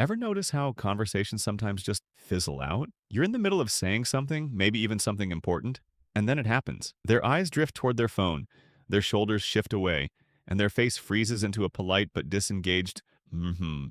Ever notice how conversations sometimes just fizzle out? You're in the middle of saying something, maybe even something important, and then it happens. Their eyes drift toward their phone, their shoulders shift away, and their face freezes into a polite but disengaged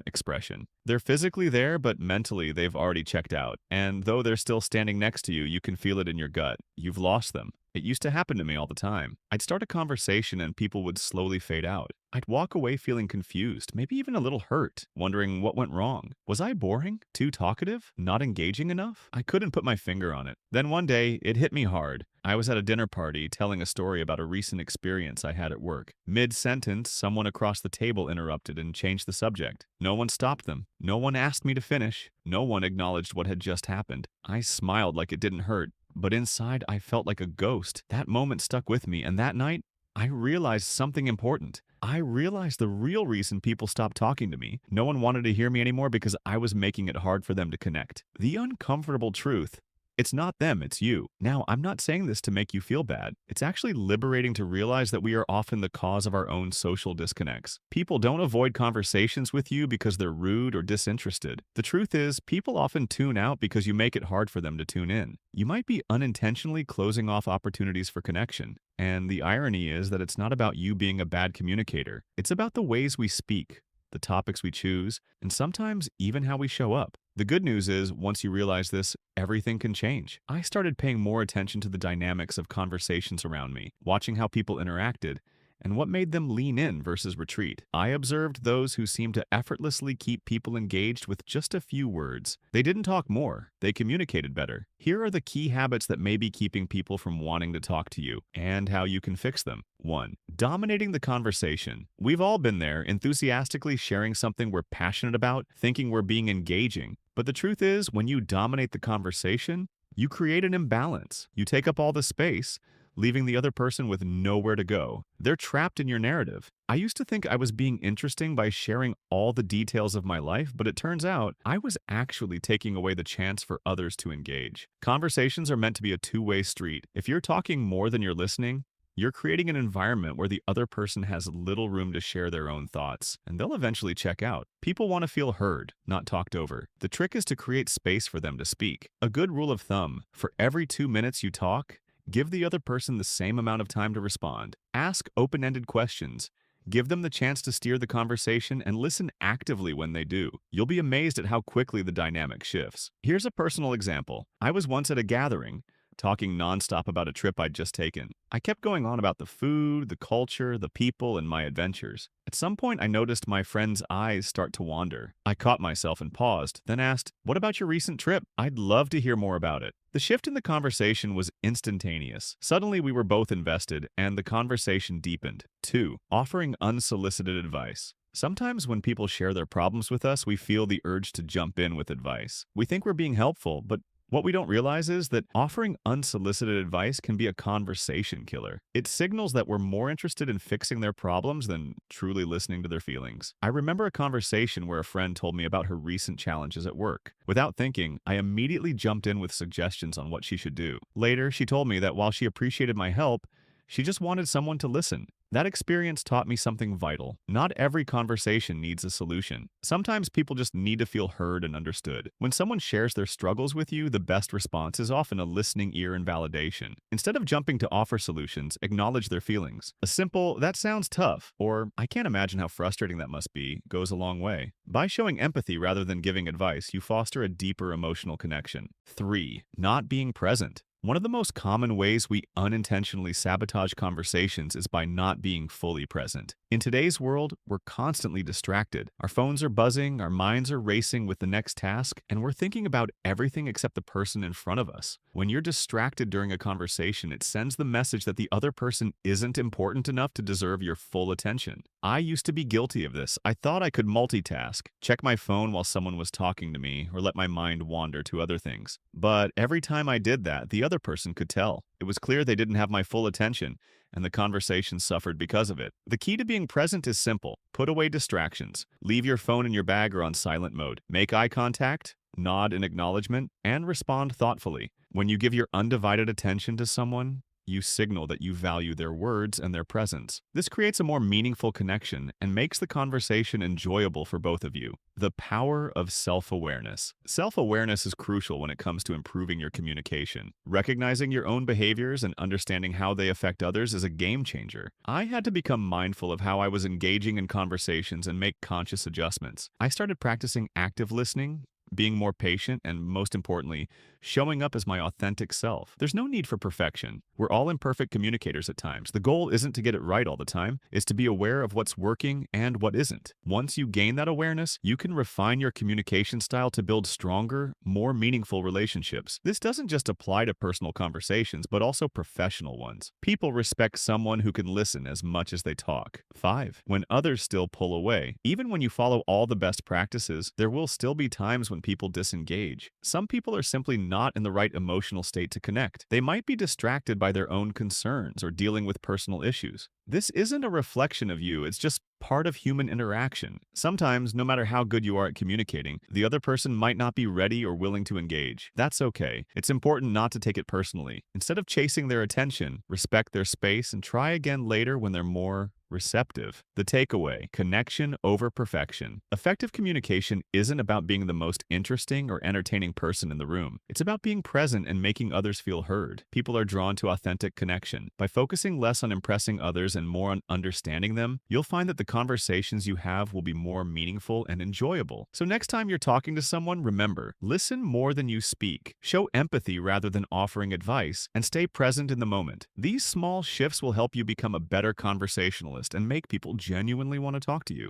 expression. They're physically there, but mentally they've already checked out. And though they're still standing next to you, you can feel it in your gut. You've lost them. It used to happen to me all the time. I'd start a conversation and people would slowly fade out. I'd walk away feeling confused, maybe even a little hurt, wondering what went wrong. Was I boring? Too talkative? Not engaging enough? I couldn't put my finger on it. Then one day, it hit me hard. I was at a dinner party telling a story about a recent experience I had at work. Mid-sentence, someone across the table interrupted and changed the subject. No one stopped them. No one asked me to finish. No one acknowledged what had just happened. I smiled like it didn't hurt, but inside I felt like a ghost. That moment stuck with me, and that night, I realized something important. I realized the real reason people stopped talking to me. No one wanted to hear me anymore because I was making it hard for them to connect. The uncomfortable truth: it's not them, it's you. Now, I'm not saying this to make you feel bad. It's actually liberating to realize that we are often the cause of our own social disconnects. People don't avoid conversations with you because they're rude or disinterested. The truth is, people often tune out because you make it hard for them to tune in. You might be unintentionally closing off opportunities for connection. And the irony is that it's not about you being a bad communicator. It's about the ways we speak, the topics we choose, and sometimes even how we show up. The good news is, once you realize this, everything can change. I started paying more attention to the dynamics of conversations around me, watching how people interacted, and what made them lean in versus retreat. I observed those who seemed to effortlessly keep people engaged with just a few words. They didn't talk more, they communicated better. Here are the key habits that may be keeping people from wanting to talk to you, and how you can fix them. 1. Dominating the conversation. We've all been there, enthusiastically sharing something we're passionate about, thinking we're being engaging. But the truth is, when you dominate the conversation, you create an imbalance. You take up all the space, leaving the other person with nowhere to go. They're trapped in your narrative. I used to think I was being interesting by sharing all the details of my life, but it turns out I was actually taking away the chance for others to engage. Conversations are meant to be a two-way street. If you're talking more than you're listening, you're creating an environment where the other person has little room to share their own thoughts, and they'll eventually check out. People want to feel heard, not talked over. The trick is to create space for them to speak. A good rule of thumb: for every 2 minutes you talk, give the other person the same amount of time to respond. Ask open-ended questions. Give them the chance to steer the conversation, and listen actively when they do. You'll be amazed at how quickly the dynamic shifts. Here's a personal example. I was once at a gathering, talking nonstop about a trip I'd just taken. I kept going on about the food, the culture, the people, and my adventures. At some point, I noticed my friend's eyes start to wander. I caught myself and paused, then asked, "What about your recent trip? I'd love to hear more about it." The shift in the conversation was instantaneous. Suddenly, we were both invested, and the conversation deepened. 2. Offering unsolicited advice. Sometimes when people share their problems with us, we feel the urge to jump in with advice. We think we're being helpful, but what we don't realize is that offering unsolicited advice can be a conversation killer. It signals that we're more interested in fixing their problems than truly listening to their feelings. I remember a conversation where a friend told me about her recent challenges at work. Without thinking, I immediately jumped in with suggestions on what she should do. Later, she told me that while she appreciated my help, she just wanted someone to listen. That experience taught me something vital. Not every conversation needs a solution. Sometimes people just need to feel heard and understood. When someone shares their struggles with you, the best response is often a listening ear and validation. Instead of jumping to offer solutions, acknowledge their feelings. A simple, "That sounds tough," or "I can't imagine how frustrating that must be," goes a long way. By showing empathy rather than giving advice, you foster a deeper emotional connection. 3. Not being present. One of the most common ways we unintentionally sabotage conversations is by not being fully present. In today's world, we're constantly distracted. Our phones are buzzing, our minds are racing with the next task, and we're thinking about everything except the person in front of us. When you're distracted during a conversation, it sends the message that the other person isn't important enough to deserve your full attention. I used to be guilty of this. I thought I could multitask, check my phone while someone was talking to me, or let my mind wander to other things. But every time I did that, the other person could tell. It was clear they didn't have my full attention, and the conversation suffered because of it. The key to being present is simple. Put away distractions. Leave your phone in your bag or on silent mode. Make eye contact, nod in acknowledgement, and respond thoughtfully. When you give your undivided attention to someone, you signal that you value their words and their presence. This creates a more meaningful connection and makes the conversation enjoyable for both of you. The power of self-awareness. Self-awareness is crucial when it comes to improving your communication. Recognizing your own behaviors and understanding how they affect others is a game changer. I had to become mindful of how I was engaging in conversations and make conscious adjustments. I started practicing active listening, being more patient, and most importantly, showing up as my authentic self. There's no need for perfection. We're all imperfect communicators at times. The goal isn't to get it right all the time, it's to be aware of what's working and what isn't. Once you gain that awareness, you can refine your communication style to build stronger, more meaningful relationships. This doesn't just apply to personal conversations, but also professional ones. People respect someone who can listen as much as they talk. 5. When others still pull away. Even when you follow all the best practices, there will still be times when people disengage. Some people are simply not in the right emotional state to connect. They might be distracted by their own concerns or dealing with personal issues. This isn't a reflection of you, it's just part of human interaction. Sometimes, no matter how good you are at communicating, the other person might not be ready or willing to engage. That's okay. It's important not to take it personally. Instead of chasing their attention, respect their space and try again later when they're more receptive. The takeaway: connection over perfection. Effective communication isn't about being the most interesting or entertaining person in the room. It's about being present and making others feel heard. People are drawn to authentic connection. By focusing less on impressing others and more on understanding them, you'll find that the conversations you have will be more meaningful and enjoyable. So next time you're talking to someone, remember, listen more than you speak. Show empathy rather than offering advice, and stay present in the moment. These small shifts will help you become a better conversationalist and make people genuinely want to talk to you.